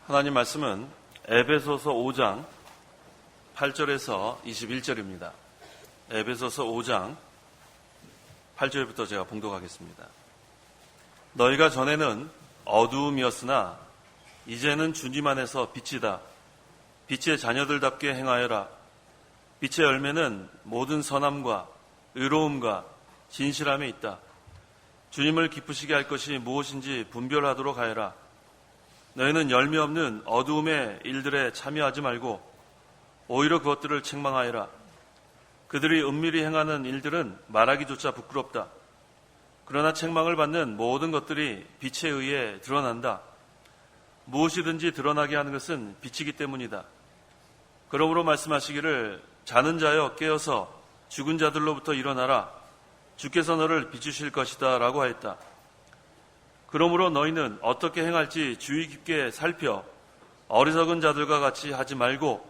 하나님 말씀은 에베소서 5장 8절에서 21절입니다. 에베소서 5장 8절부터 제가 봉독하겠습니다. 너희가 전에는 어두움이었으나 이제는 주님 안에서 빛이다. 빛의 자녀들답게 행하여라. 빛의 열매는 모든 선함과 의로움과 진실함에 있다. 주님을 기쁘시게 할 것이 무엇인지 분별하도록 하여라. 너희는 열매 없는 어두움의 일들에 참여하지 말고 오히려 그것들을 책망하여라. 그들이 은밀히 행하는 일들은 말하기조차 부끄럽다. 그러나 책망을 받는 모든 것들이 빛에 의해 드러난다. 무엇이든지 드러나게 하는 것은 빛이기 때문이다. 그러므로 말씀하시기를 자는 자여 깨어서 죽은 자들로부터 일어나라. 주께서 너를 비추실 것이다 라고 하였다. 그러므로 너희는 어떻게 행할지 주의 깊게 살펴 어리석은 자들과 같이 하지 말고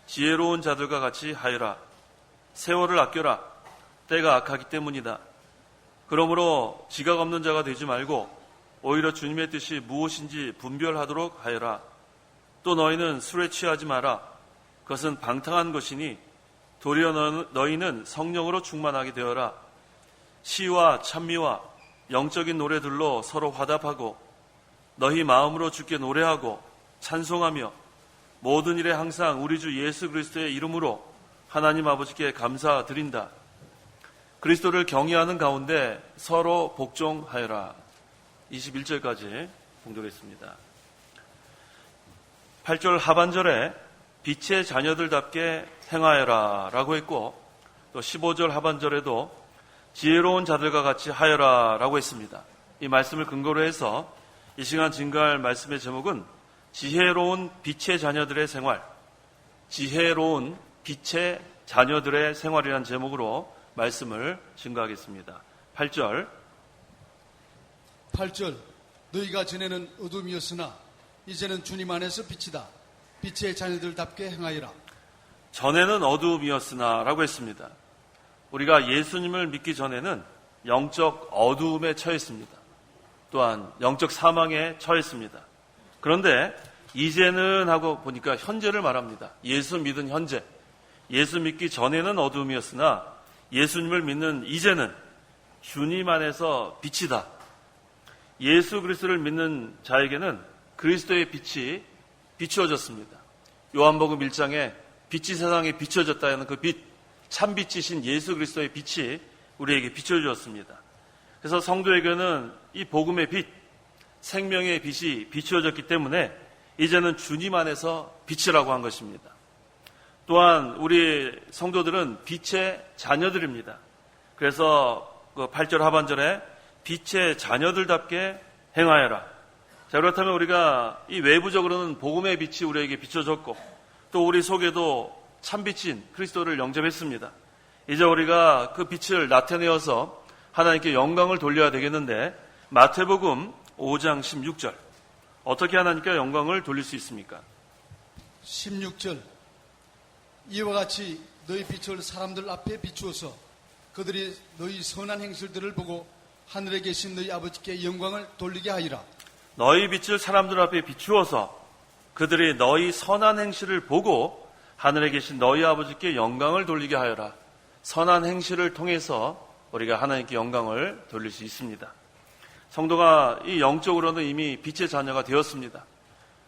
지혜로운 자들과 같이 하여라. 세월을 아껴라. 때가 악하기 때문이다. 그러므로 지각 없는 자가 되지 말고 오히려 주님의 뜻이 무엇인지 분별하도록 하여라. 또 너희는 술에 취하지 마라. 그것은 방탕한 것이니 도리어 너희는 성령으로 충만하게 되어라. 시와 찬미와 영적인 노래들로 서로 화답하고 너희 마음으로 주께 노래하고 찬송하며 모든 일에 항상 우리 주 예수 그리스도의 이름으로 하나님 아버지께 감사드린다. 그리스도를 경외하는 가운데 서로 복종하여라. 21절까지 봉독했습니다. 8절 하반절에 빛의 자녀들답게 행하여라 라고 했고, 또 15절 하반절에도 지혜로운 자들과 같이 하여라 라고 했습니다. 이 말씀을 근거로 해서 이 시간 증거할 말씀의 제목은 지혜로운 빛의 자녀들의 생활, 지혜로운 빛의 자녀들의 생활이라는 제목으로 말씀을 증거하겠습니다. 8절 너희가 전에는 어둠이었으나 이제는 주님 안에서 빛이다. 빛의 자녀들답게 행하여라. 전에는 어두움이었으나 라고 했습니다. 우리가 예수님을 믿기 전에는 영적 어두움에 처했습니다. 또한 영적 사망에 처했습니다. 그런데 이제는 하고 보니까 현재를 말합니다. 예수 믿은 현재. 예수 믿기 전에는 어두움이었으나 예수님을 믿는 이제는 주님 안에서 빛이다. 예수 그리스도를 믿는 자에게는 그리스도의 빛이 비추어졌습니다. 요한복음 1장에 빛이 세상에 비춰졌다 하는 그 빛, 참빛이신 예수 그리스도의 빛이 우리에게 비춰주었습니다. 그래서 성도에게는 이 복음의 빛, 생명의 빛이 비추어졌기 때문에 이제는 주님 안에서 빛이라고 한 것입니다. 또한 우리 성도들은 빛의 자녀들입니다. 그래서 그 8절 하반절에 빛의 자녀들답게 행하여라. 자, 그렇다면 우리가 이 외부적으로는 복음의 빛이 우리에게 비춰졌고 또 우리 속에도 참빛인 그리스도를 영접했습니다. 이제 우리가 그 빛을 나타내어서 하나님께 영광을 돌려야 되겠는데, 마태복음 5장 16절 어떻게 하나님께 영광을 돌릴 수 있습니까? 16절 이와 같이 너희 빛을 사람들 앞에 비추어서 그들이 너희 선한 행실들을 보고 하늘에 계신 너희 아버지께 영광을 돌리게 하리라. 너희 빛을 사람들 앞에 비추어서 그들이 너희 선한 행실을 보고 하늘에 계신 너희 아버지께 영광을 돌리게 하여라. 선한 행실을 통해서 우리가 하나님께 영광을 돌릴 수 있습니다. 성도가 이 영적으로는 이미 빛의 자녀가 되었습니다.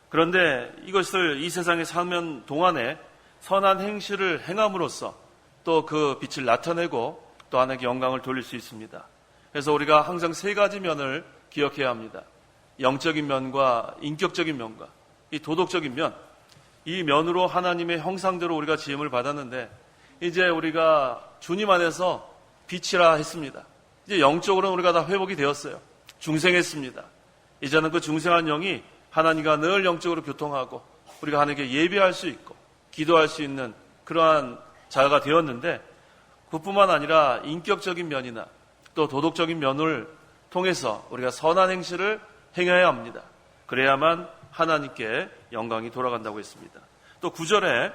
그런데 이것을 이 세상에 사는 동안에 선한 행실을 행함으로써 또 그 빛을 나타내고 또 하나님께 영광을 돌릴 수 있습니다. 그래서 우리가 항상 세 가지 면을 기억해야 합니다. 영적인 면과 인격적인 면과 이 도덕적인 면, 이 면으로 하나님의 형상대로 우리가 지음을 받았는데 이제 우리가 주님 안에서 빛이라 했습니다. 이제 영적으로는 우리가 다 회복이 되었어요. 중생했습니다. 이제는 그 중생한 영이 하나님과 늘 영적으로 교통하고 우리가 하나님께 예배할 수 있고 기도할 수 있는 그러한 자가 되었는데, 그뿐만 아니라 인격적인 면이나 또 도덕적인 면을 통해서 우리가 선한 행실을 행해야 합니다. 그래야만 하나님께 영광이 돌아간다고 했습니다. 또 9절에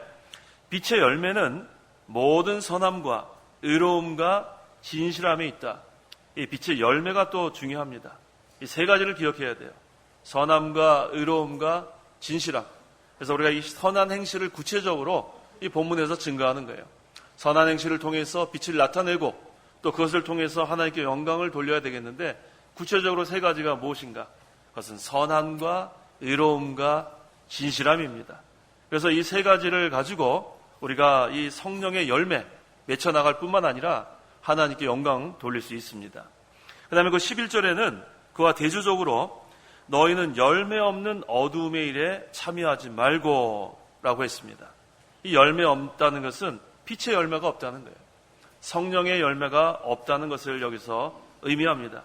빛의 열매는 모든 선함과 의로움과 진실함에 있다. 이 빛의 열매가 또 중요합니다. 이 세 가지를 기억해야 돼요. 선함과 의로움과 진실함. 그래서 우리가 이 선한 행실을 구체적으로 이 본문에서 증거하는 거예요. 선한 행실을 통해서 빛을 나타내고 또 그것을 통해서 하나님께 영광을 돌려야 되겠는데 구체적으로 세 가지가 무엇인가? 그것은 선함과 의로움과 진실함입니다. 그래서 이 세 가지를 가지고 우리가 이 성령의 열매 맺혀나갈 뿐만 아니라 하나님께 영광 돌릴 수 있습니다. 그 다음에 그 11절에는 그와 대조적으로 너희는 열매 없는 어두움의 일에 참여하지 말고 라고 했습니다. 이 열매 없다는 것은 빛의 열매가 없다는 거예요. 성령의 열매가 없다는 것을 여기서 의미합니다.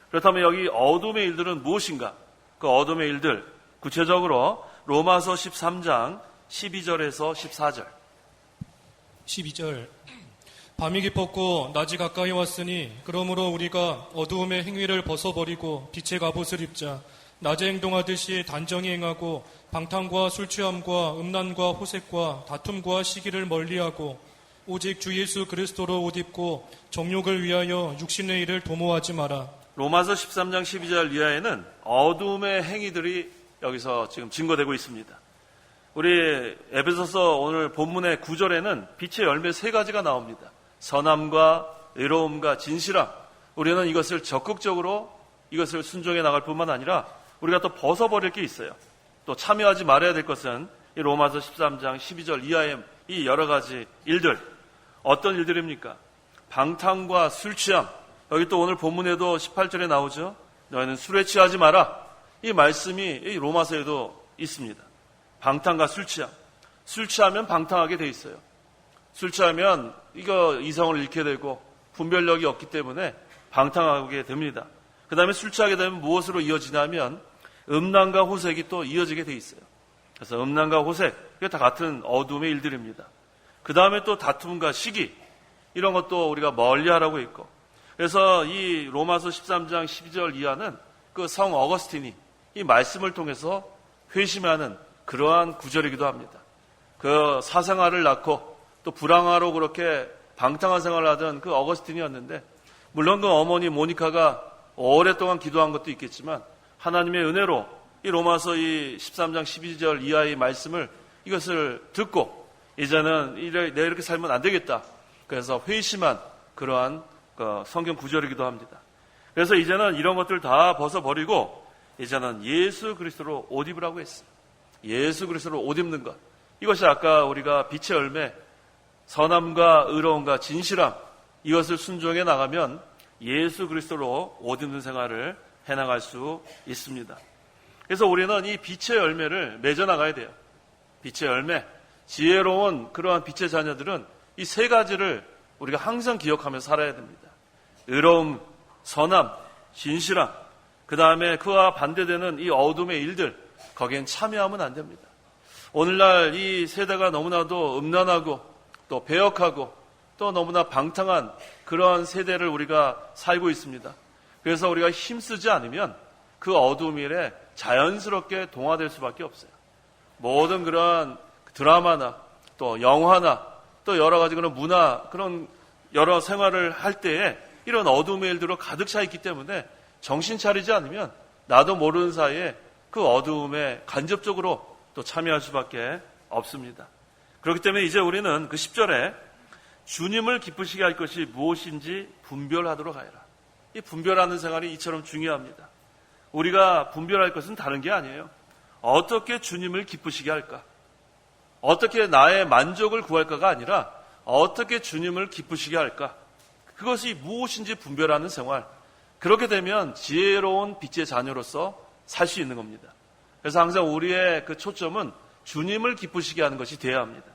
그렇다면 여기 어둠의 일들은 무엇인가? 그 어둠의 일들 구체적으로 로마서 13장 12절에서 14절 12절 밤이 깊었고 낮이 가까이 왔으니 그러므로 우리가 어두움의 행위를 벗어버리고 빛의 갑옷을 입자. 낮에 행동하듯이 단정히 행하고 방탕과 술취함과 음란과 호색과 다툼과 시기를 멀리하고 오직 주 예수 그리스도로 옷 입고 정욕을 위하여 육신의 일을 도모하지 마라. 로마서 13장 12절 이하에는 어둠의 행위들이 여기서 지금 증거되고 있습니다. 우리 에베소서 오늘 본문의 9절에는 빛의 열매 세 가지가 나옵니다. 선함과 의로움과 진실함. 우리는 이것을 적극적으로 이것을 순종해 나갈 뿐만 아니라 우리가 또 벗어버릴 게 있어요. 또 참여하지 말아야 될 것은 이 로마서 13장 12절 이하의 이 여러 가지 일들. 어떤 일들입니까? 방탕과 술 취함. 여기 또 오늘 본문에도 18절에 나오죠. 너희는 술에 취하지 마라. 이 말씀이 이 로마서에도 있습니다. 방탕과 술 취함. 술 취하면 방탕하게 돼 있어요. 술 취하면 이거 이성을 잃게 되고 분별력이 없기 때문에 방탕하게 됩니다. 그 다음에 술 취하게 되면 무엇으로 이어지냐면 음란과 호색이 또 이어지게 돼 있어요. 그래서 음란과 호색, 이게 다 같은 어둠의 일들입니다. 그 다음에 또 다툼과 시기, 이런 것도 우리가 멀리하라고 했고, 그래서 이 로마서 13장 12절 이하는 그 성 어거스틴이 이 말씀을 통해서 회심하는 그러한 구절이기도 합니다. 그 사생활을 낳고 또 불황아로 그렇게 방탕한 생활을 하던 그 어거스틴이었는데, 물론 그 어머니 모니카가 오랫동안 기도한 것도 있겠지만 하나님의 은혜로 이 로마서 이 13장 12절 이하의 말씀을 이것을 듣고 이제는 내가 이렇게 살면 안 되겠다. 그래서 회심한 그러한 성경 구절이기도 합니다. 그래서 이제는 이런 것들 다 벗어버리고 이제는 예수 그리스도로 옷 입으라고 했어요. 예수 그리스도로 옷 입는 것. 이것이 아까 우리가 빛의 열매, 선함과 의로움과 진실함, 이것을 순종해 나가면 예수 그리스도로 옷 입는 생활을 해나갈 수 있습니다. 그래서 우리는 이 빛의 열매를 맺어나가야 돼요. 빛의 열매, 지혜로운 그러한 빛의 자녀들은 이 세 가지를 우리가 항상 기억하면서 살아야 됩니다. 의로움, 선함, 진실함, 그 다음에 그와 반대되는 이 어둠의 일들, 거기엔 참여하면 안 됩니다. 오늘날 이 세대가 너무나도 음란하고 또 배역하고 또 너무나 방탕한 그러한 세대를 우리가 살고 있습니다. 그래서 우리가 힘쓰지 않으면 그 어두움 일에 자연스럽게 동화될 수밖에 없어요. 모든 그러한 드라마나 또 영화나 또 여러 가지 그런 문화, 그런 여러 생활을 할 때에 이런 어둠의 일들로 가득 차 있기 때문에 정신 차리지 않으면 나도 모르는 사이에 그 어두움에 간접적으로 또 참여할 수밖에 없습니다. 그렇기 때문에 이제 우리는 그 10절에 주님을 기쁘시게 할 것이 무엇인지 분별하도록 하여라. 이 분별하는 생활이 이처럼 중요합니다. 우리가 분별할 것은 다른 게 아니에요. 어떻게 주님을 기쁘시게 할까? 어떻게 나의 만족을 구할까가 아니라 어떻게 주님을 기쁘시게 할까? 그것이 무엇인지 분별하는 생활. 그렇게 되면 지혜로운 빛의 자녀로서 살 수 있는 겁니다. 그래서 항상 우리의 그 초점은 주님을 기쁘시게 하는 것이 되어야 합니다.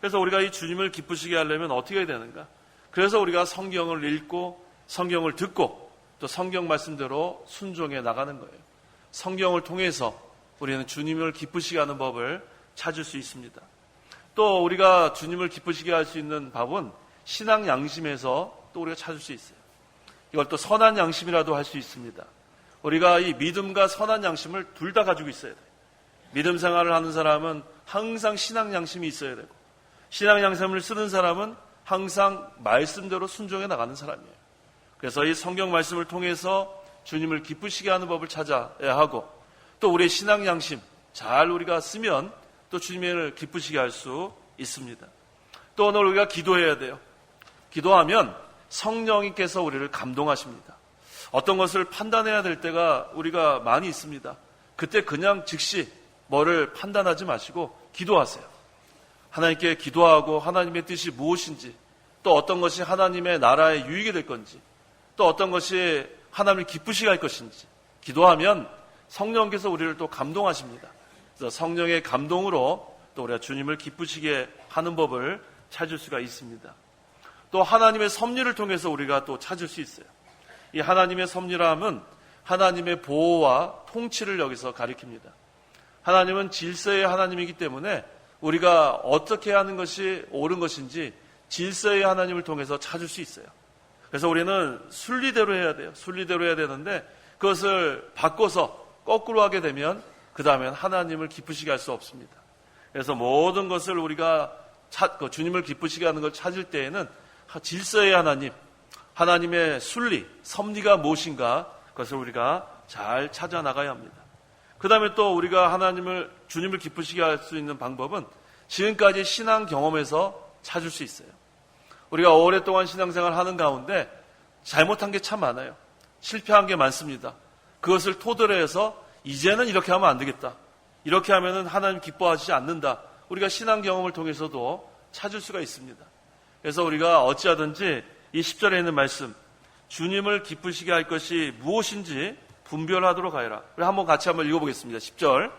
그래서 우리가 이 주님을 기쁘시게 하려면 어떻게 해야 되는가? 그래서 우리가 성경을 읽고 성경을 듣고 또 성경 말씀대로 순종해 나가는 거예요. 성경을 통해서 우리는 주님을 기쁘시게 하는 법을 찾을 수 있습니다. 또 우리가 주님을 기쁘시게 할 수 있는 법은 신앙 양심에서 또 우리가 찾을 수 있어요. 이걸 또 선한 양심이라도 할 수 있습니다. 우리가 이 믿음과 선한 양심을 둘 다 가지고 있어야 돼요. 믿음 생활을 하는 사람은 항상 신앙 양심이 있어야 되고, 신앙 양심을 쓰는 사람은 항상 말씀대로 순종해 나가는 사람이에요. 그래서 이 성경 말씀을 통해서 주님을 기쁘시게 하는 법을 찾아야 하고, 또 우리의 신앙 양심, 잘 우리가 쓰면 또 주님을 기쁘시게 할 수 있습니다. 또 오늘 우리가 기도해야 돼요. 기도하면 성령님께서 우리를 감동하십니다. 어떤 것을 판단해야 될 때가 우리가 많이 있습니다. 그때 그냥 즉시 뭐를 판단하지 마시고 기도하세요. 하나님께 기도하고 하나님의 뜻이 무엇인지, 또 어떤 것이 하나님의 나라에 유익이 될 건지, 또 어떤 것이 하나님을 기쁘시게 할 것인지 기도하면 성령께서 우리를 또 감동하십니다. 그래서 성령의 감동으로 또 우리가 주님을 기쁘시게 하는 법을 찾을 수가 있습니다. 또 하나님의 섭리를 통해서 우리가 또 찾을 수 있어요. 이 하나님의 섭리함은 하나님의 보호와 통치를 여기서 가리킵니다. 하나님은 질서의 하나님이기 때문에 우리가 어떻게 하는 것이 옳은 것인지 질서의 하나님을 통해서 찾을 수 있어요. 그래서 우리는 순리대로 해야 돼요. 순리대로 해야 되는데 그것을 바꿔서 거꾸로 하게 되면 그 다음엔 하나님을 기쁘시게 할 수 없습니다. 그래서 모든 것을 우리가 주님을 기쁘시게 하는 걸 찾을 때에는 질서의 하나님, 하나님의 순리, 섭리가 무엇인가 그것을 우리가 잘 찾아 나가야 합니다. 그 다음에 또 우리가 주님을 기쁘시게 할 수 있는 방법은 지금까지 신앙 경험에서 찾을 수 있어요. 우리가 오랫동안 신앙생활 하는 가운데 잘못한 게 참 많아요. 실패한 게 많습니다. 그것을 토대로 해서 이제는 이렇게 하면 안 되겠다. 이렇게 하면은 하나님 기뻐하시지 않는다. 우리가 신앙 경험을 통해서도 찾을 수가 있습니다. 그래서 우리가 어찌하든지 이 10절에 있는 말씀, 주님을 기쁘시게 할 것이 무엇인지 분별하도록 하여라. 우리 같이 한번 읽어보겠습니다. 10절,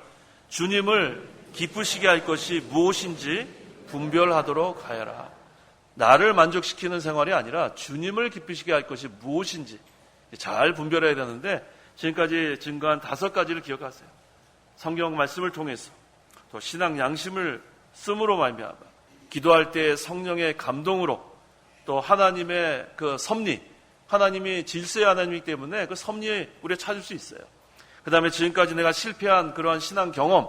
주님을 기쁘시게 할 것이 무엇인지 분별하도록 하여라. 나를 만족시키는 생활이 아니라 주님을 기쁘시게 할 것이 무엇인지 잘 분별해야 되는데 지금까지 증거한 5가지를 기억하세요. 성경 말씀을 통해서 또 신앙 양심을 씀으로 말미암아 기도할 때 성령의 감동으로 또 하나님의 그 섭리, 하나님이 질서의 하나님이기 때문에 그 섭리에 우리가 찾을 수 있어요. 그 다음에 지금까지 내가 실패한 그러한 신앙 경험,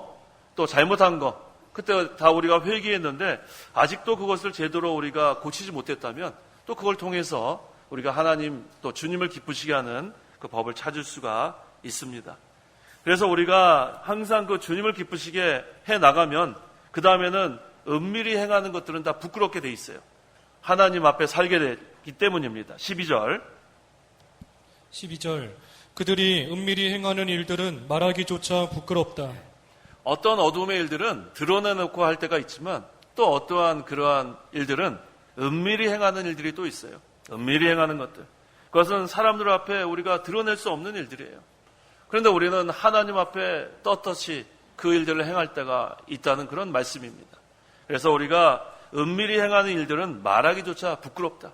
또 잘못한 거, 그때 다 우리가 회개했는데 아직도 그것을 제대로 우리가 고치지 못했다면 또 그걸 통해서 우리가 하나님 또 주님을 기쁘시게 하는 그 법을 찾을 수가 있습니다. 그래서 우리가 항상 그 주님을 기쁘시게 해 나가면 그 다음에는 은밀히 행하는 것들은 다 부끄럽게 돼 있어요. 하나님 앞에 살게 되기 때문입니다. 12절 그들이 은밀히 행하는 일들은 말하기조차 부끄럽다. 어떤 어두움의 일들은 드러내놓고 할 때가 있지만 또 어떠한 그러한 일들은 은밀히 행하는 일들이 또 있어요. 은밀히 행하는 것들. 그것은 사람들 앞에 우리가 드러낼 수 없는 일들이에요. 그런데 우리는 하나님 앞에 떳떳이 그 일들을 행할 때가 있다는 그런 말씀입니다. 그래서 우리가 은밀히 행하는 일들은 말하기조차 부끄럽다.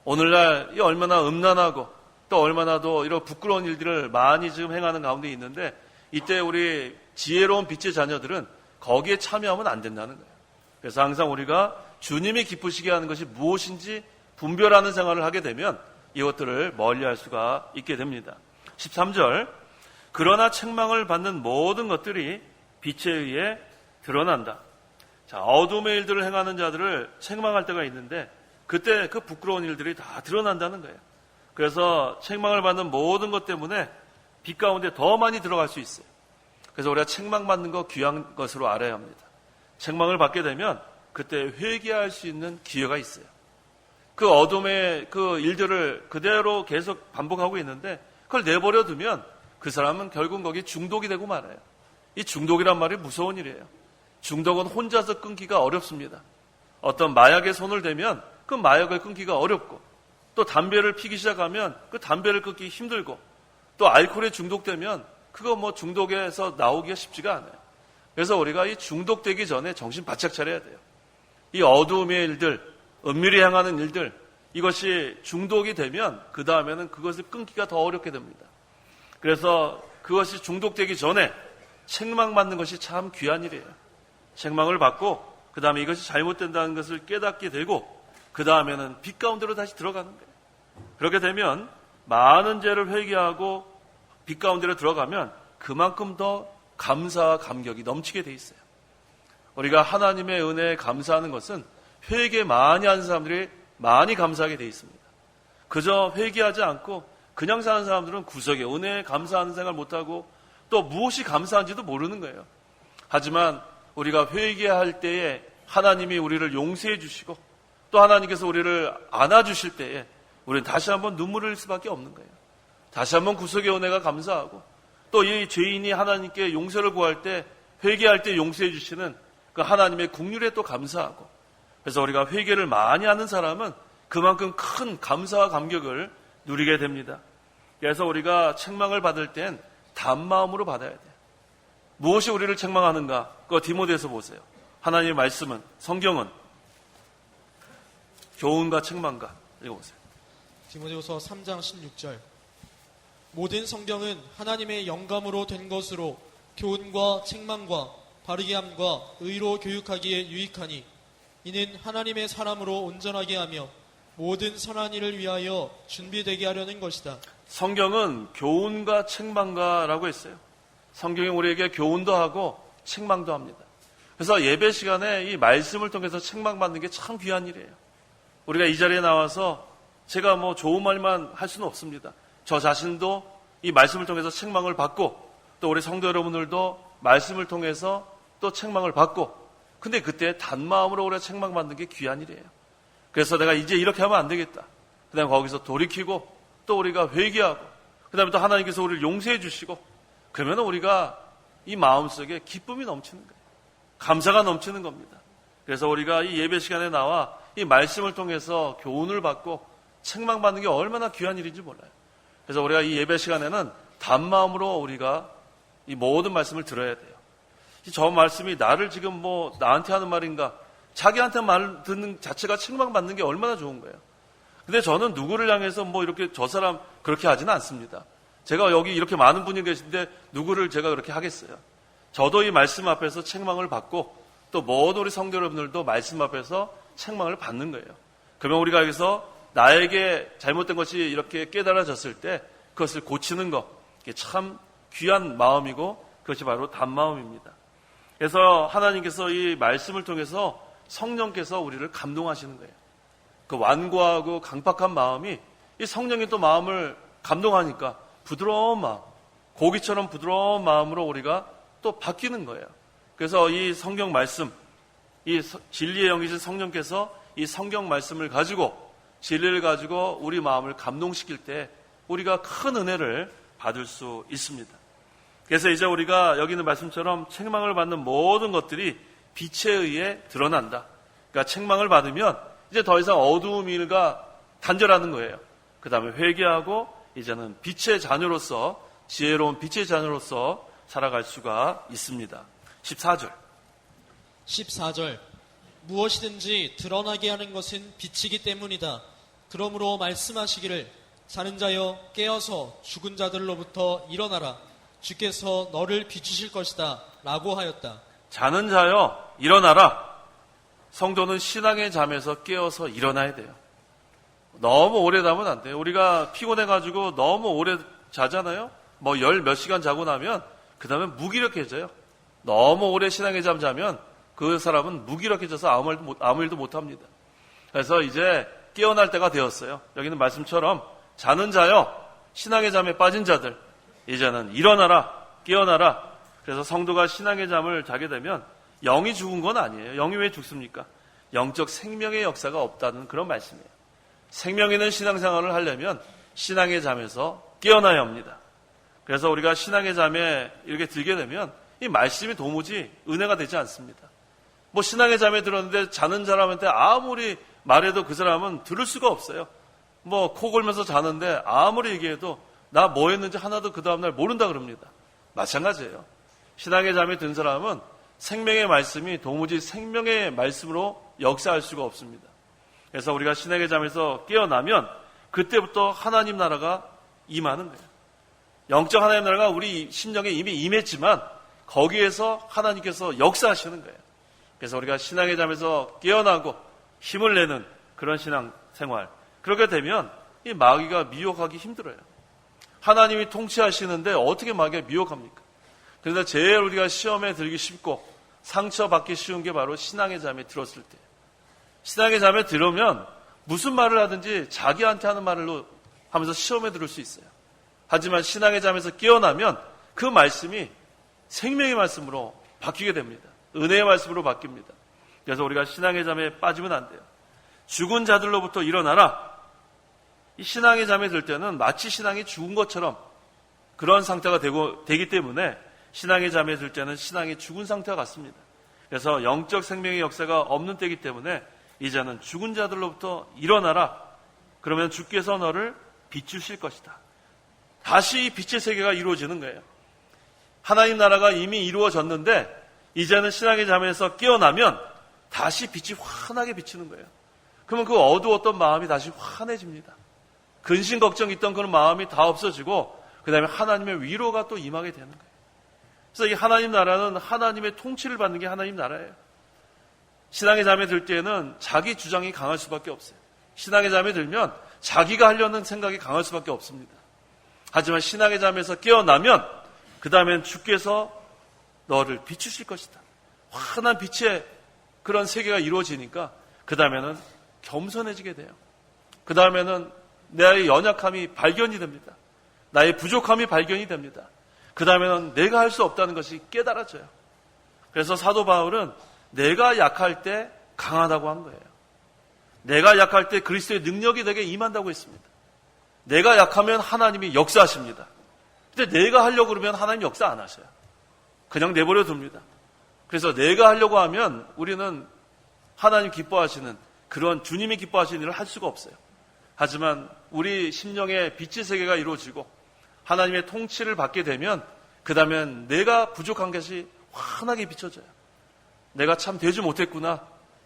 오늘날 이 얼마나 음란하고 또 얼마나 더 이런 부끄러운 일들을 많이 지금 행하는 가운데 있는데 이때 우리 지혜로운 빛의 자녀들은 거기에 참여하면 안 된다는 거예요. 그래서 항상 우리가 주님이 기쁘시게 하는 것이 무엇인지 분별하는 생활을 하게 되면 이것들을 멀리할 수가 있게 됩니다. 13절 그러나 책망을 받는 모든 것들이 빛에 의해 드러난다. 자, 어둠의 일들을 행하는 자들을 책망할 때가 있는데 그때 그 부끄러운 일들이 다 드러난다는 거예요. 그래서 책망을 받는 모든 것 때문에 빛 가운데 더 많이 들어갈 수 있어요. 그래서 우리가 책망받는 거 귀한 것으로 알아야 합니다. 책망을 받게 되면 그때 회개할 수 있는 기회가 있어요. 그 어둠의 그 일들을 그대로 계속 반복하고 있는데 그걸 내버려 두면 그 사람은 결국 거기 중독이 되고 말아요. 이 중독이란 말이 무서운 일이에요. 중독은 혼자서 끊기가 어렵습니다. 어떤 마약에 손을 대면 그 마약을 끊기가 어렵고 또 담배를 피기 시작하면 그 담배를 끊기 힘들고 또 알코올에 중독되면 그거 중독에서 나오기가 쉽지가 않아요. 그래서 우리가 이 중독되기 전에 정신 바짝 차려야 돼요. 이 어두움의 일들, 은밀히 행하는 일들, 이것이 중독이 되면 그 다음에는 그것을 끊기가 더 어렵게 됩니다. 그래서 그것이 중독되기 전에 책망받는 것이 참 귀한 일이에요. 책망을 받고 그 다음에 이것이 잘못된다는 것을 깨닫게 되고 그 다음에는 빛 가운데로 다시 들어가는 거예요. 그렇게 되면 많은 죄를 회개하고 빛 가운데로 들어가면 그만큼 더 감사와 감격이 넘치게 돼 있어요. 우리가 하나님의 은혜에 감사하는 것은 회개 많이 하는 사람들이 많이 감사하게 돼 있습니다. 그저 회개하지 않고 그냥 사는 사람들은 구석에 은혜에 감사하는 생각을 못하고 또 무엇이 감사한지도 모르는 거예요. 하지만 우리가 회개할 때에 하나님이 우리를 용서해 주시고 또 하나님께서 우리를 안아주실 때에 우리는 다시 한번 눈물을 흘릴 수밖에 없는 거예요. 다시 한번 구속의 은혜가 감사하고 또 이 죄인이 하나님께 용서를 구할 때 회개할 때 용서해 주시는 그 하나님의 긍휼에 또 감사하고 그래서 우리가 회개를 많이 하는 사람은 그만큼 큰 감사와 감격을 누리게 됩니다. 그래서 우리가 책망을 받을 땐 단마음으로 받아야 돼요. 무엇이 우리를 책망하는가? 그거 디모데에서 보세요. 하나님의 말씀은 성경은 교훈과 책망과 읽어보세요. 디모데후서 3장 16절 모든 성경은 하나님의 영감으로 된 것으로 교훈과 책망과 바르게 함과 의로 교육하기에 유익하니 이는 하나님의 사람으로 온전하게 하며 모든 선한 일을 위하여 준비되게 하려는 것이다. 성경은 교훈과 책망가라고 했어요. 성경이 우리에게 교훈도 하고 책망도 합니다. 그래서 예배 시간에 이 말씀을 통해서 책망받는 게 참 귀한 일이에요. 우리가 이 자리에 나와서 제가 뭐 좋은 말만 할 수는 없습니다. 저 자신도 이 말씀을 통해서 책망을 받고 또 우리 성도 여러분들도 말씀을 통해서 또 책망을 받고 근데 그때 단마음으로 우리가 책망받는 게 귀한 일이에요. 그래서 내가 이제 이렇게 하면 안 되겠다. 그 다음에 거기서 돌이키고 또 우리가 회개하고 그 다음에 또 하나님께서 우리를 용서해 주시고 그러면 우리가 이 마음속에 기쁨이 넘치는 거예요. 감사가 넘치는 겁니다. 그래서 우리가 이 예배 시간에 나와 이 말씀을 통해서 교훈을 받고 책망받는 게 얼마나 귀한 일인지 몰라요. 그래서 우리가 이 예배 시간에는 단마음으로 우리가 이 모든 말씀을 들어야 돼요. 저 말씀이 나를 지금 뭐 나한테 하는 말인가 자기한테 말 듣는 자체가 책망받는 게 얼마나 좋은 거예요. 근데 저는 누구를 향해서 뭐 이렇게 저 사람 그렇게 하지는 않습니다. 제가 여기 이렇게 많은 분이 계신데 누구를 제가 그렇게 하겠어요. 저도 이 말씀 앞에서 책망을 받고 또 모든 우리 성도 여러분들도 말씀 앞에서 책망을 받는 거예요. 그러면 우리가 여기서 나에게 잘못된 것이 이렇게 깨달아졌을 때 그것을 고치는 것, 이게 참 귀한 마음이고 그것이 바로 단마음입니다. 그래서 하나님께서 이 말씀을 통해서 성령께서 우리를 감동하시는 거예요. 그 완고하고 강팍한 마음이 이 성령이 또 마음을 감동하니까 부드러운 마음, 고기처럼 부드러운 마음으로 우리가 또 바뀌는 거예요. 그래서 이 성경 말씀, 이 진리의 영이신 성령께서 이 성경 말씀을 가지고 진리를 가지고 우리 마음을 감동시킬 때 우리가 큰 은혜를 받을 수 있습니다. 그래서 이제 우리가 여기 있는 말씀처럼 책망을 받는 모든 것들이 빛에 의해 드러난다. 그러니까 책망을 받으면 이제 더 이상 어두움이가 단절하는 거예요. 그 다음에 회개하고 이제는 빛의 자녀로서 지혜로운 빛의 자녀로서 살아갈 수가 있습니다. 14절 무엇이든지 드러나게 하는 것은 빛이기 때문이다. 그러므로 말씀하시기를 자는 자여 깨어서 죽은 자들로부터 일어나라. 주께서 너를 비추실 것이다. 라고 하였다. 자는 자여 일어나라. 성도는 신앙의 잠에서 깨어서 일어나야 돼요. 너무 오래 자면 안 돼요. 우리가 피곤해가지고 너무 오래 자잖아요. 뭐 열 몇 시간 자고 나면 그 다음에 무기력해져요. 너무 오래 신앙의 잠 자면 그 사람은 무기력해져서 아무 일도 못합니다. 그래서 이제 깨어날 때가 되었어요. 여기는 말씀처럼 자는 자여 신앙의 잠에 빠진 자들 이제는 일어나라 깨어나라. 그래서 성도가 신앙의 잠을 자게 되면 영이 죽은 건 아니에요. 영이 왜 죽습니까? 영적 생명의 역사가 없다는 그런 말씀이에요. 생명 있는 신앙생활을 하려면 신앙의 잠에서 깨어나야 합니다. 그래서 우리가 신앙의 잠에 이렇게 들게 되면 이 말씀이 도무지 은혜가 되지 않습니다. 뭐 신앙의 잠에 들었는데 자는 사람한테 아무리 말해도 그 사람은 들을 수가 없어요. 뭐 코 골면서 자는데 아무리 얘기해도 나 뭐 했는지 하나도 그 다음날 모른다 그럽니다. 마찬가지예요. 신앙의 잠에 든 사람은 생명의 말씀이 도무지 생명의 말씀으로 역사할 수가 없습니다. 그래서 우리가 신앙의 잠에서 깨어나면 그때부터 하나님 나라가 임하는 거예요. 영적 하나님 나라가 우리 심령에 이미 임했지만 거기에서 하나님께서 역사하시는 거예요. 그래서 우리가 신앙의 잠에서 깨어나고 힘을 내는 그런 신앙 생활, 그렇게 되면 이 마귀가 미혹하기 힘들어요. 하나님이 통치하시는데 어떻게 마귀가 미혹합니까? 그래서 제일 우리가 시험에 들기 쉽고 상처받기 쉬운 게 바로 신앙의 잠에 들었을 때. 신앙의 잠에 들으면 무슨 말을 하든지 자기한테 하는 말로 하면서 시험에 들을 수 있어요. 하지만 신앙의 잠에서 깨어나면 그 말씀이 생명의 말씀으로 바뀌게 됩니다. 은혜의 말씀으로 바뀝니다. 그래서 우리가 신앙의 잠에 빠지면 안 돼요. 죽은 자들로부터 일어나라. 이 신앙의 잠에 들 때는 마치 신앙이 죽은 것처럼 그런 상태가 되기 때문에 신앙의 잠에 들 때는 신앙이 죽은 상태와 같습니다. 그래서 영적 생명의 역사가 없는 때이기 때문에 이제는 죽은 자들로부터 일어나라. 그러면 주께서 너를 비추실 것이다. 다시 이 빛의 세계가 이루어지는 거예요. 하나님 나라가 이미 이루어졌는데 이제는 신앙의 잠에서 깨어나면 다시 빛이 환하게 비치는 거예요. 그러면 그 어두웠던 마음이 다시 환해집니다. 근심 걱정 있던 그런 마음이 다 없어지고 그 다음에 하나님의 위로가 또 임하게 되는 거예요. 그래서 이 하나님 나라는 하나님의 통치를 받는 게 하나님 나라예요. 신앙의 잠에 들 때는 자기 주장이 강할 수밖에 없어요. 신앙의 잠에 들면 자기가 하려는 생각이 강할 수밖에 없습니다. 하지만 신앙의 잠에서 깨어나면 그 다음엔 주께서 너를 비추실 것이다. 환한 빛의 그런 세계가 이루어지니까 그 다음에는 겸손해지게 돼요. 그 다음에는 나의 연약함이 발견이 됩니다. 나의 부족함이 발견이 됩니다. 그 다음에는 내가 할 수 없다는 것이 깨달아져요. 그래서 사도 바울은 내가 약할 때 강하다고 한 거예요. 내가 약할 때 그리스도의 능력이 내게 임한다고 했습니다. 내가 약하면 하나님이 역사하십니다. 근데 내가 하려고 그러면 하나님 역사 안 하셔요. 그냥 내버려 둡니다. 그래서 내가 하려고 하면 우리는 하나님 기뻐하시는 그런 주님이 기뻐하시는 일을 할 수가 없어요. 하지만 우리 심령의 빛의 세계가 이루어지고 하나님의 통치를 받게 되면 그 다음엔 내가 부족한 것이 환하게 비춰져요. 내가 참 되지 못했구나.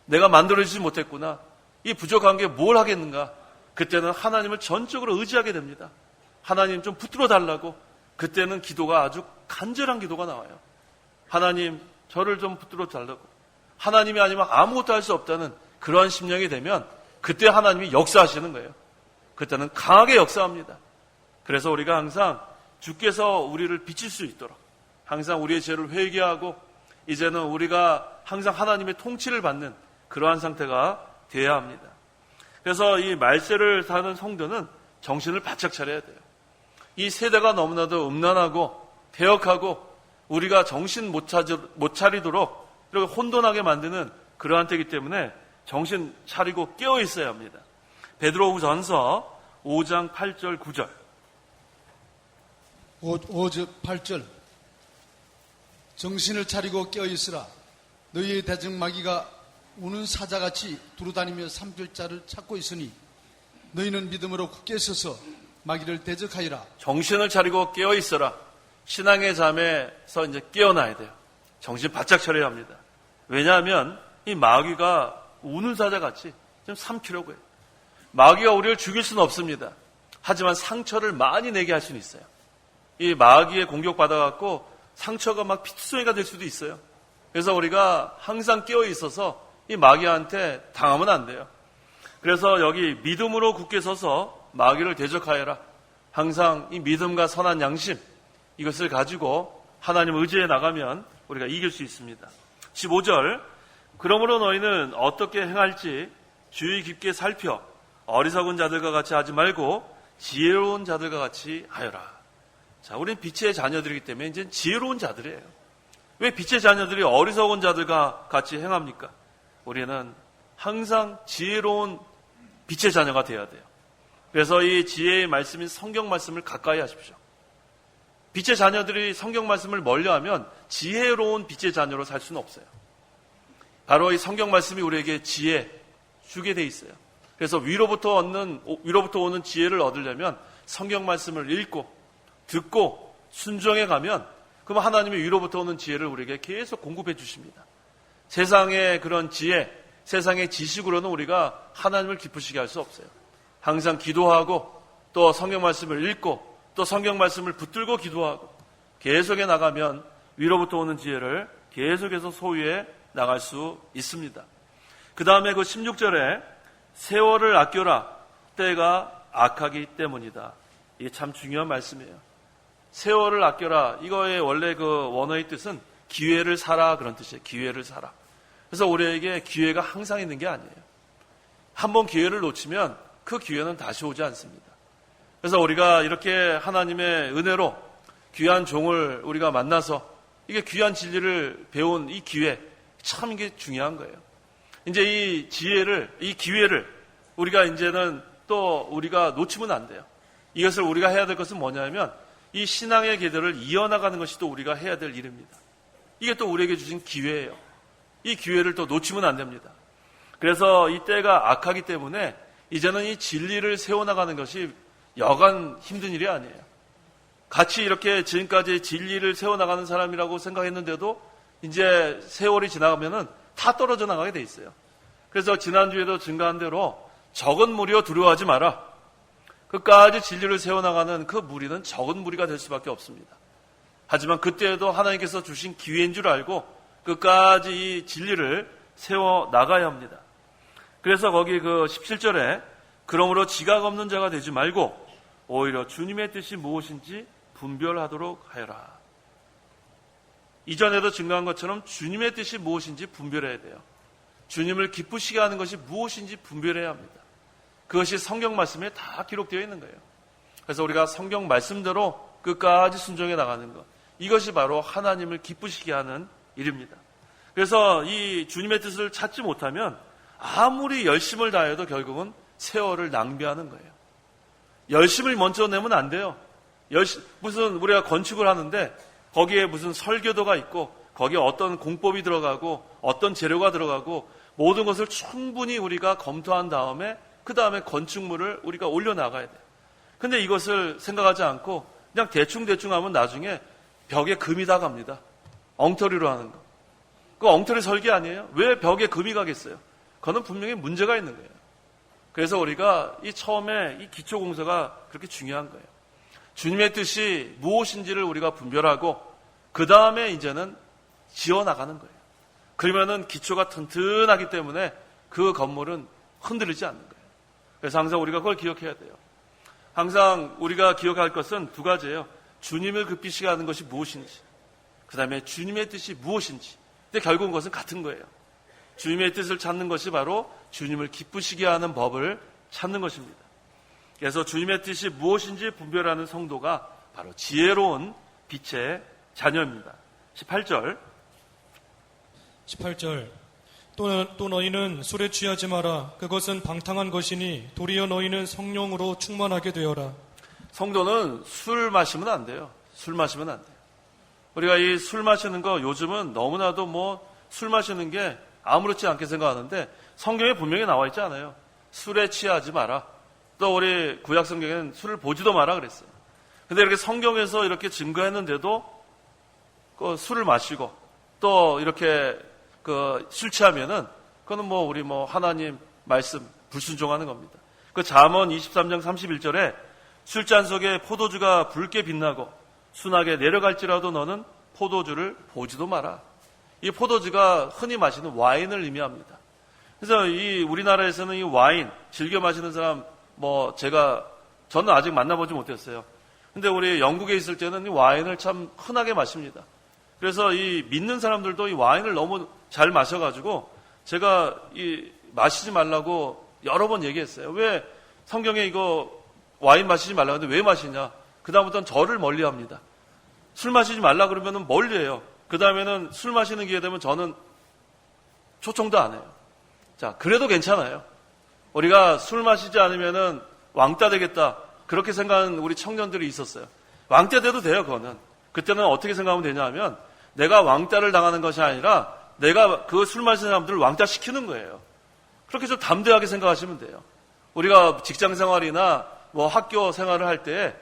내가 만들어지지 못했구나. 이 부족한 게 뭘 하겠는가. 그때는 하나님을 전적으로 의지하게 됩니다. 하나님 좀 붙들어 달라고. 그때는 기도가 아주 간절한 기도가 나와요. 하나님 저를 좀 붙들어 달라고. 하나님이 아니면 아무것도 할 수 없다는 그러한 심령이 되면 그때 하나님이 역사하시는 거예요. 그때는 강하게 역사합니다. 그래서 우리가 항상 주께서 우리를 비칠 수 있도록 항상 우리의 죄를 회개하고 이제는 우리가 항상 하나님의 통치를 받는 그러한 상태가 되어야 합니다. 그래서 이 말세를 사는 성도는 정신을 바짝 차려야 돼요. 이 세대가 너무나도 음란하고 배역하고 우리가 정신 못 차리도록 이렇게 혼돈하게 만드는 그러한 때이기 때문에 정신 차리고 깨어 있어야 합니다. 베드로후전서 5장 8절 9절 8절 정신을 차리고 깨어있으라. 너희의 대적마귀가 우는 사자같이 두루다니며 삼킬자를 찾고 있으니 너희는 믿음으로 굳게 서서 마귀를 대적하여라. 정신을 차리고 깨어 있어라. 신앙의 잠에서 이제 깨어나야 돼요. 정신 바짝 차려야 합니다. 왜냐하면 이 마귀가 우는 사자같이 좀 삼키려고 해요. 마귀가 우리를 죽일 수는 없습니다. 하지만 상처를 많이 내게 할 수는 있어요. 이 마귀의 공격받아갖고 상처가 막 피투성이가 될 수도 있어요. 그래서 우리가 항상 깨어 있어서 이 마귀한테 당하면 안 돼요. 그래서 여기 믿음으로 굳게 서서 마귀를 대적하여라. 항상 이 믿음과 선한 양심 이것을 가지고 하나님 의지해 나가면 우리가 이길 수 있습니다. 15절 그러므로 너희는 어떻게 행할지 주의 깊게 살펴 어리석은 자들과 같이 하지 말고 지혜로운 자들과 같이 하여라. 자, 우리는 빛의 자녀들이기 때문에 이제 지혜로운 자들이에요. 왜 빛의 자녀들이 어리석은 자들과 같이 행합니까? 우리는 항상 지혜로운 빛의 자녀가 되어야 돼요. 그래서 이 지혜의 말씀인 성경 말씀을 가까이 하십시오. 빛의 자녀들이 성경 말씀을 멀리하면 지혜로운 빛의 자녀로 살 수는 없어요. 바로 이 성경 말씀이 우리에게 지혜 주게 돼 있어요. 그래서 위로부터 오는 지혜를 얻으려면 성경 말씀을 읽고 듣고 순종해 가면 그럼 하나님의 위로부터 오는 지혜를 우리에게 계속 공급해 주십니다. 세상의 그런 지혜, 세상의 지식으로는 우리가 하나님을 기쁘시게 할 수 없어요. 항상 기도하고 또 성경 말씀을 읽고 또 성경 말씀을 붙들고 기도하고 계속해 나가면 위로부터 오는 지혜를 계속해서 소유해 나갈 수 있습니다. 그 다음에 그 16절에 세월을 아껴라 때가 악하기 때문이다. 이게 참 중요한 말씀이에요. 세월을 아껴라. 이거의 원래 그 원어의 뜻은 기회를 사라 그런 뜻이에요. 기회를 사라. 그래서 우리에게 기회가 항상 있는 게 아니에요. 한번 기회를 놓치면 그 기회는 다시 오지 않습니다. 그래서 우리가 이렇게 하나님의 은혜로 귀한 종을 우리가 만나서 이게 귀한 진리를 배운 이 기회, 참 이게 중요한 거예요. 이제 이 지혜를, 이 기회를 우리가 이제는 또 우리가 놓치면 안 돼요. 이것을 우리가 해야 될 것은 뭐냐면 이 신앙의 계도를 이어나가는 것이 또 우리가 해야 될 일입니다. 이게 또 우리에게 주신 기회예요. 이 기회를 또 놓치면 안 됩니다. 그래서 이 때가 악하기 때문에 이제는 이 진리를 세워나가는 것이 여간 힘든 일이 아니에요. 같이 이렇게 지금까지 진리를 세워나가는 사람이라고 생각했는데도 이제 세월이 지나가면은 다 떨어져 나가게 돼 있어요. 그래서 지난주에도 증가한 대로 적은 무리여 두려워하지 마라. 끝까지 진리를 세워나가는 그 무리는 적은 무리가 될 수밖에 없습니다. 하지만 그때에도 하나님께서 주신 기회인 줄 알고 끝까지 이 진리를 세워나가야 합니다. 그래서 거기 그 17절에 그러므로 지각 없는 자가 되지 말고 오히려 주님의 뜻이 무엇인지 분별하도록 하여라. 이전에도 증거한 것처럼 주님의 뜻이 무엇인지 분별해야 돼요. 주님을 기쁘시게 하는 것이 무엇인지 분별해야 합니다. 그것이 성경 말씀에 다 기록되어 있는 거예요. 그래서 우리가 성경 말씀대로 끝까지 순종해 나가는 것, 이것이 바로 하나님을 기쁘시게 하는 일입니다. 그래서 이 주님의 뜻을 찾지 못하면 아무리 열심을 다해도 결국은 세월을 낭비하는 거예요. 열심을 먼저 내면 안 돼요. 무슨 우리가 건축을 하는데 거기에 무슨 설계도가 있고 거기에 어떤 공법이 들어가고 어떤 재료가 들어가고 모든 것을 충분히 우리가 검토한 다음에 그 다음에 건축물을 우리가 올려나가야 돼요. 근데 이것을 생각하지 않고 그냥 대충 하면 나중에 벽에 금이 다 갑니다. 엉터리로 하는 거. 그 엉터리 설계 아니에요? 왜 벽에 금이 가겠어요? 그거는 분명히 문제가 있는 거예요. 그래서 우리가 이 처음에 이 기초공사가 그렇게 중요한 거예요. 주님의 뜻이 무엇인지를 우리가 분별하고 그 다음에 이제는 지어나가는 거예요. 그러면은 기초가 튼튼하기 때문에 그 건물은 흔들리지 않는 거예요. 그래서 항상 우리가 그걸 기억해야 돼요. 항상 우리가 기억할 것은 두 가지예요. 주님을 기쁘시게 하는 것이 무엇인지, 그 다음에 주님의 뜻이 무엇인지. 근데 결국은 그것은 같은 거예요. 주님의 뜻을 찾는 것이 바로 주님을 기쁘시게 하는 법을 찾는 것입니다. 그래서 주님의 뜻이 무엇인지 분별하는 성도가 바로 지혜로운 빛의 자녀입니다. 18절 또 너희는 술에 취하지 마라. 그것은 방탕한 것이니 도리어 너희는 성령으로 충만하게 되어라. 성도는 술 마시면 안 돼요. 술 마시면 안 돼요. 우리가 이 술 마시는 거 요즘은 너무나도 술 마시는 게 아무렇지 않게 생각하는데 성경에 분명히 나와 있지 않아요. 술에 취하지 마라. 또 우리 구약 성경에는 술을 보지도 마라 그랬어요. 근데 이렇게 성경에서 이렇게 증거했는데도 그 술을 마시고 또 이렇게 술 취하면은 그거는 우리 하나님 말씀 불순종하는 겁니다. 그 잠언 23장 31절에 술잔 속에 포도주가 붉게 빛나고 순하게 내려갈지라도 너는 포도주를 보지도 마라. 이 포도주가 흔히 마시는 와인을 의미합니다. 그래서 이 우리나라에서는 이 와인 즐겨 마시는 사람 저는 아직 만나보지 못했어요. 근데 우리 영국에 있을 때는 이 와인을 참 흔하게 마십니다. 그래서 이 믿는 사람들도 이 와인을 너무 잘 마셔가지고 제가 이 마시지 말라고 여러 번 얘기했어요. 왜 성경에 이거 와인 마시지 말라고 하는데 왜 마시냐? 그 다음부터는 저를 멀리합니다. 술 마시지 말라 그러면은 멀리해요. 그 다음에는 술 마시는 기회 되면 저는 초청도 안 해요. 자, 그래도 괜찮아요. 우리가 술 마시지 않으면은 왕따 되겠다. 그렇게 생각하는 우리 청년들이 있었어요. 왕따 돼도 돼요, 그거는. 그때는 어떻게 생각하면 되냐 하면 내가 왕따를 당하는 것이 아니라 내가 그 술 마시는 사람들을 왕따 시키는 거예요. 그렇게 좀 담대하게 생각하시면 돼요. 우리가 직장 생활이나 학교 생활을 할 때,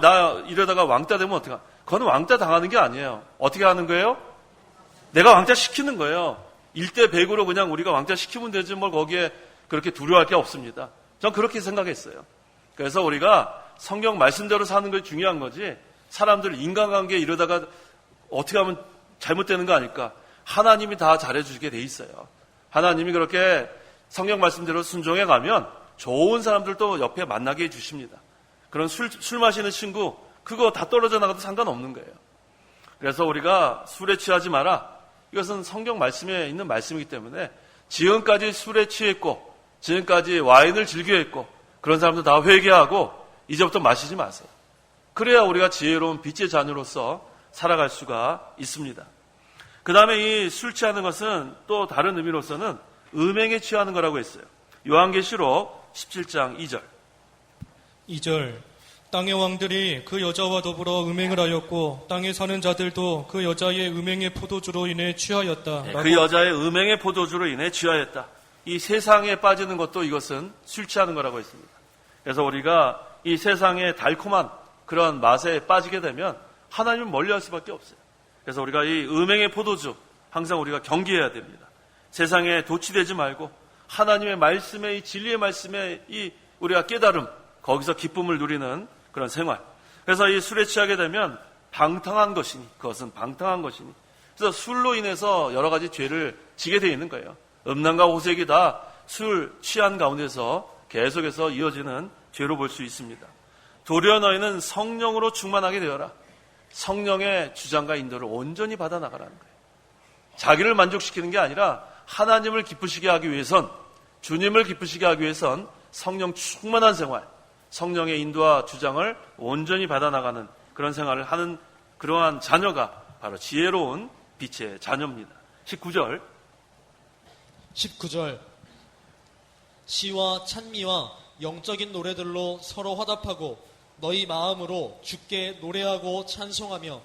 나 이러다가 왕따 되면 어떡하? 그건 왕따 당하는 게 아니에요. 어떻게 하는 거예요? 내가 왕따 시키는 거예요. 1대 100으로 그냥 우리가 왕따 시키면 되지 거기에 그렇게 두려워할 게 없습니다. 전 그렇게 생각했어요. 그래서 우리가 성경 말씀대로 사는 게 중요한 거지, 사람들 인간관계 이러다가 어떻게 하면 잘못되는 거 아닐까? 하나님이 다 잘해주게 돼 있어요. 하나님이 그렇게 성경 말씀대로 순종해 가면 좋은 사람들도 옆에 만나게 해주십니다. 그런 술 마시는 친구, 그거 다 떨어져 나가도 상관없는 거예요. 그래서 우리가 술에 취하지 마라. 이것은 성경 말씀에 있는 말씀이기 때문에 지금까지 술에 취했고 지금까지 와인을 즐겨했고 그런 사람들 다 회개하고 이제부터 마시지 마세요. 그래야 우리가 지혜로운 빛의 자녀로서 살아갈 수가 있습니다. 그 다음에 이 술 취하는 것은 또 다른 의미로서는 음행에 취하는 거라고 했어요. 요한계시록 17장 2절. 2절 땅의 왕들이 그 여자와 더불어 음행을 하였고 땅에 사는 자들도 그 여자의 음행의 포도주로 인해 취하였다. 그 여자의 음행의 포도주로 인해 취하였다. 이 세상에 빠지는 것도 이것은 술 취하는 거라고 했습니다. 그래서 우리가 이 세상의 달콤한 그런 맛에 빠지게 되면 하나님을 멀리할 수밖에 없어요. 그래서 우리가 이 음행의 포도주 항상 우리가 경계해야 됩니다. 세상에 도취되지 말고 하나님의 말씀에, 이 진리의 말씀에 이 우리가 깨달음, 거기서 기쁨을 누리는 그런 생활. 그래서 이 술에 취하게 되면 방탕한 것이니, 그것은 방탕한 것이니. 그래서 술로 인해서 여러 가지 죄를 지게 되어 있는 거예요. 음란과 호색이 다 술 취한 가운데서 계속해서 이어지는 죄로 볼 수 있습니다. 도리어 너희는 성령으로 충만하게 되어라. 성령의 주장과 인도를 온전히 받아 나가라는 거예요. 자기를 만족시키는 게 아니라 하나님을 기쁘시게 하기 위해선, 주님을 기쁘시게 하기 위해선 성령 충만한 생활, 성령의 인도와 주장을 온전히 받아 나가는 그런 생활을 하는 그러한 자녀가 바로 지혜로운 빛의 자녀입니다. 19절. 19절 시와 찬미와 영적인 노래들로 서로 화답하고 너희 마음으로 주께 노래하고 찬송하며.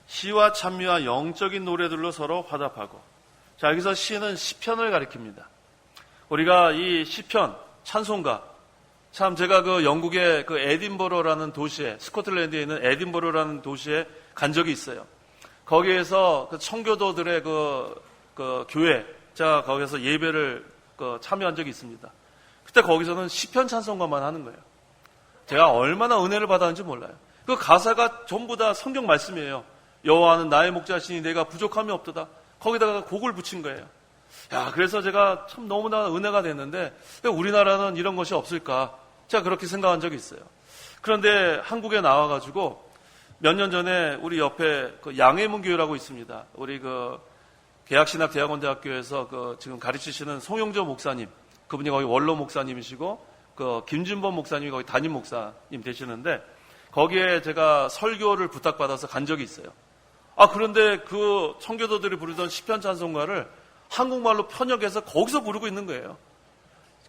시와 찬미와 영적인 노래들로 서로 화답하고. 자, 여기서 시는 시편을 가리킵니다. 우리가 이 시편, 찬송가, 참 제가 그 영국의 그 에딘버러라는 도시에, 스코틀랜드에 있는 에딘버러라는 도시에 간 적이 있어요. 거기에서 그 청교도들의 그 교회, 제가 거기서 예배를 참여한 적이 있습니다. 그때 거기서는 시편 찬송가만 하는 거예요. 제가 얼마나 은혜를 받았는지 몰라요. 그 가사가 전부 다 성경 말씀이에요. 여호와는 나의 목자시니 내가 부족함이 없도다. 거기다가 곡을 붙인 거예요. 야, 그래서 제가 참 너무나 은혜가 됐는데 왜 우리나라는 이런 것이 없을까? 제가 그렇게 생각한 적이 있어요. 그런데 한국에 나와가지고 몇 년 전에 우리 옆에 그 양해문교회라고 있습니다. 우리 그 계약신학대학원대학교에서 그 지금 가르치시는 송영조 목사님, 그분이 거기 원로 목사님이시고 그 김준범 목사님이 거기 담임 목사님 되시는데 거기에 제가 설교를 부탁받아서 간 적이 있어요. 아, 그런데 그 청교도들이 부르던 시편 찬송가를 한국말로 편역해서 거기서 부르고 있는 거예요.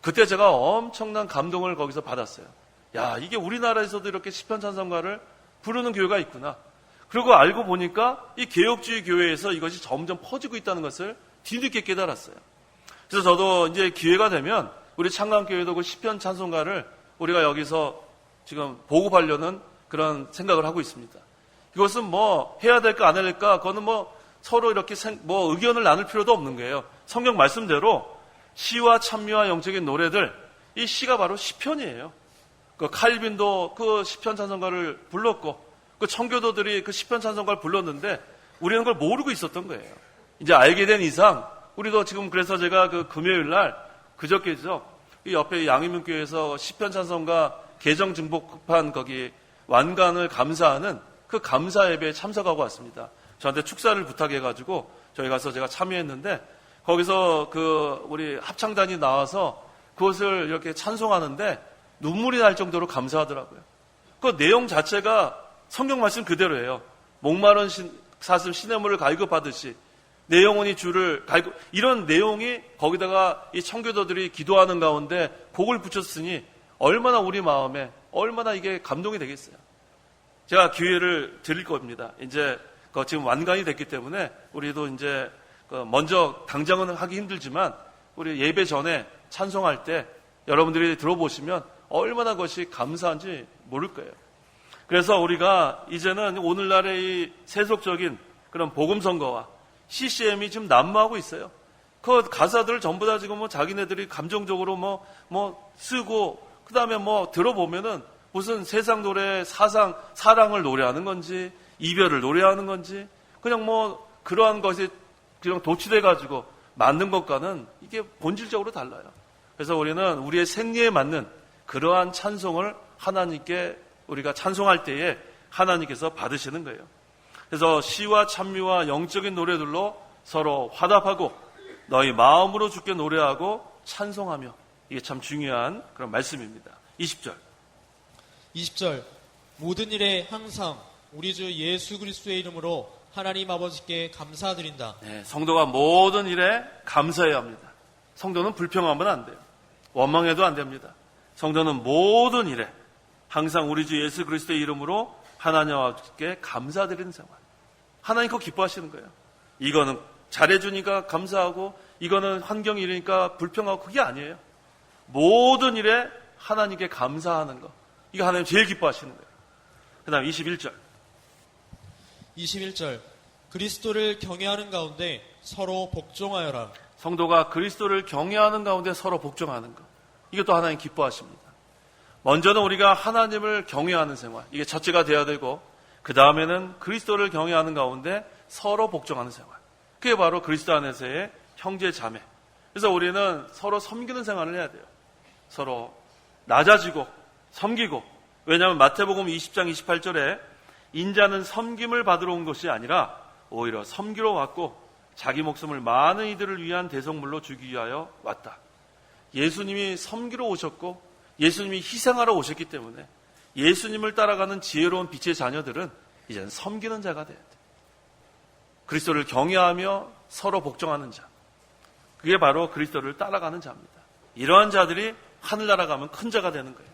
그때 제가 엄청난 감동을 거기서 받았어요. 야, 이게 우리나라에서도 이렇게 시편 찬송가를 부르는 교회가 있구나. 그리고 알고 보니까 이 개혁주의 교회에서 이것이 점점 퍼지고 있다는 것을 뒤늦게 깨달았어요. 그래서 저도 이제 기회가 되면 우리 창강교회도 그 시편 찬송가를 우리가 여기서 지금 보급하려는 그런 생각을 하고 있습니다. 이것은 뭐 해야 될까 안 해야 될까, 그거는 뭐 서로 이렇게 뭐 의견을 나눌 필요도 없는 거예요. 성경 말씀대로 시와 찬미와 영적인 노래들, 이 시가 바로 시편이에요. 그 칼빈도 그 시편 찬송가를 불렀고 그 청교도들이 그 시편 찬송가를 불렀는데 우리는 그걸 모르고 있었던 거예요. 이제 알게 된 이상 우리도 지금, 그래서 제가 그 금요일 날 그저께죠, 이 옆에 양희문교회에서 시편 찬송가 개정 증복판 거기 완간을 감사하는 그 감사 예배에 참석하고 왔습니다. 저한테 축사를 부탁해가지고 저희 가서 제가 참여했는데 거기서 그 우리 합창단이 나와서 그것을 이렇게 찬송하는데 눈물이 날 정도로 감사하더라고요. 그 내용 자체가 성경 말씀 그대로예요. 목마른 사슴 시냇물을 갈급하듯이 내 영혼이 주를 갈급, 이런 내용이 거기다가 이 청교도들이 기도하는 가운데 곡을 붙였으니 얼마나 우리 마음에 얼마나 이게 감동이 되겠어요. 제가 기회를 드릴 겁니다. 이제 지금 완간이 됐기 때문에 우리도 이제 먼저 당장은 하기 힘들지만 우리 예배 전에 찬송할 때 여러분들이 들어보시면 얼마나 그것이 감사한지 모를 거예요. 그래서 우리가 이제는 오늘날의 이 세속적인 그런 복음 선거와 CCM이 지금 난무하고 있어요. 그 가사들을 전부 다 지금 뭐 자기네들이 감정적으로 뭐 쓰고, 그 다음에 뭐 들어보면은 무슨 세상 노래, 사랑을 노래하는 건지, 이별을 노래하는 건지, 그냥 뭐 그러한 것이 그냥 도취돼가지고 만든 것과는 이게 본질적으로 달라요. 그래서 우리는 우리의 생리에 맞는 그러한 찬송을 하나님께 우리가 찬송할 때에 하나님께서 받으시는 거예요. 그래서 시와 찬미와 영적인 노래들로 서로 화답하고 너희 마음으로 주께 노래하고 찬송하며, 이게 참 중요한 그런 말씀입니다. 20절. 20절 모든 일에 항상 우리 주 예수 그리스도의 이름으로 하나님 아버지께 감사드린다. 네, 성도가 모든 일에 감사해야 합니다. 성도는 불평하면 안 돼요. 원망해도 안 됩니다. 성도는 모든 일에 항상 우리 주 예수 그리스도의 이름으로 하나님 아버지께 감사드리는 생활. 하나님 그거 기뻐하시는 거예요. 이거는 잘해주니까 감사하고 이거는 환경이 이러니까 불평하고 그게 아니에요. 모든 일에 하나님께 감사하는 거. 이거 하나님 제일 기뻐하시는 거예요. 그 다음 21절. 21절 그리스도를 경외하는 가운데 서로 복종하여라. 성도가 그리스도를 경외하는 가운데 서로 복종하는 것. 이것도 하나님 기뻐하십니다. 먼저는 우리가 하나님을 경외하는 생활. 이게 첫째가 돼야 되고 그 다음에는 그리스도를 경외하는 가운데 서로 복종하는 생활. 그게 바로 그리스도 안에서의 형제 자매. 그래서 우리는 서로 섬기는 생활을 해야 돼요. 서로 낮아지고 섬기고. 왜냐하면 마태복음 20장 28절에 인자는 섬김을 받으러 온 것이 아니라 오히려 섬기러 왔고 자기 목숨을 많은 이들을 위한 대속물로 주기 위하여 왔다. 예수님이 섬기러 오셨고 예수님이 희생하러 오셨기 때문에 예수님을 따라가는 지혜로운 빛의 자녀들은 이제는 섬기는 자가 돼야 돼. 그리스도를 경외하며 서로 복종하는 자. 그게 바로 그리스도를 따라가는 자입니다. 이러한 자들이 하늘나라 가면 큰 자가 되는 거예요.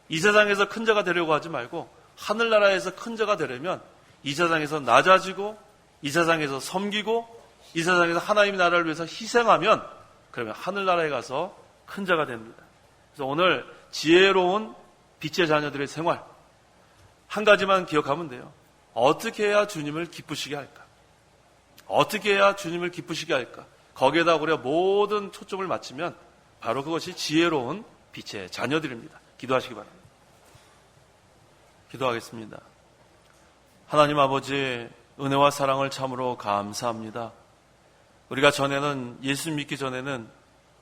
이 세상에서 큰 자가 되려고 하지 말고 하늘나라에서 큰 자가 되려면 이 세상에서 낮아지고 이 세상에서 섬기고 이 세상에서 하나님의 나라를 위해서 희생하면 그러면 하늘나라에 가서 큰 자가 됩니다. 그래서 오늘 지혜로운 빛의 자녀들의 생활 한 가지만 기억하면 돼요. 어떻게 해야 주님을 기쁘시게 할까? 어떻게 해야 주님을 기쁘시게 할까? 거기에다 우리가 모든 초점을 맞추면 바로 그것이 지혜로운 빛의 자녀들입니다. 기도하시기 바랍니다. 기도하겠습니다. 하나님 아버지 은혜와 사랑을 참으로 감사합니다. 우리가 전에는 예수 믿기 전에는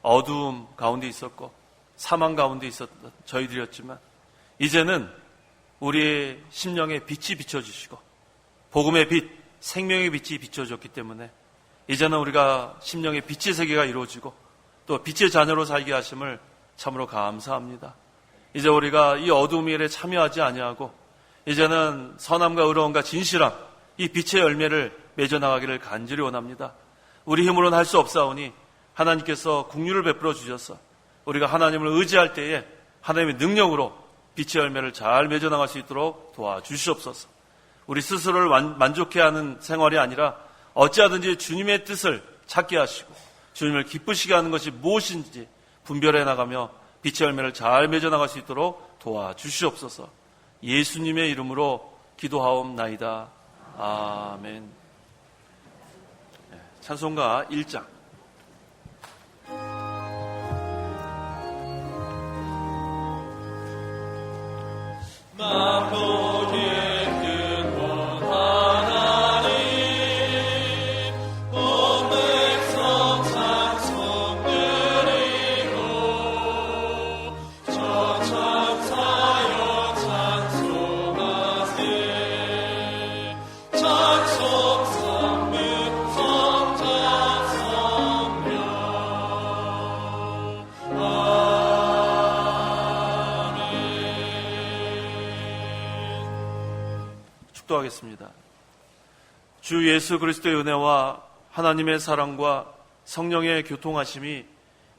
어두움 가운데 있었고 사망 가운데 있었던 저희들이었지만 이제는 우리의 심령에 빛이 비춰주시고 복음의 빛, 생명의 빛이 비춰졌기 때문에 이제는 우리가 심령의 빛의 세계가 이루어지고 또 빛의 자녀로 살게 하심을 참으로 감사합니다. 이제 우리가 이 어두움의 일에 참여하지 아니하고 이제는 선함과 의로움과 진실함 이 빛의 열매를 맺어나가기를 간절히 원합니다. 우리 힘으로는 할 수 없사오니 하나님께서 긍휼을 베풀어 주셔서 우리가 하나님을 의지할 때에 하나님의 능력으로 빛의 열매를 잘 맺어나갈 수 있도록 도와주시옵소서. 우리 스스로를 만족해 하는 생활이 아니라 어찌하든지 주님의 뜻을 찾게 하시고 주님을 기쁘시게 하는 것이 무엇인지 분별해 나가며 빛의 열매를 잘 맺어나갈 수 있도록 도와주시옵소서. 예수님의 이름으로 기도하옵나이다. 아멘. 찬송가 1장. 축도하겠습니다. 주 예수 그리스도의 은혜와 하나님의 사랑과 성령의 교통하심이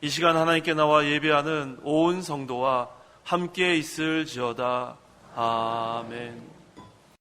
이 시간 하나님께 나와 예배하는 온 성도와 함께 있을지어다. 아멘.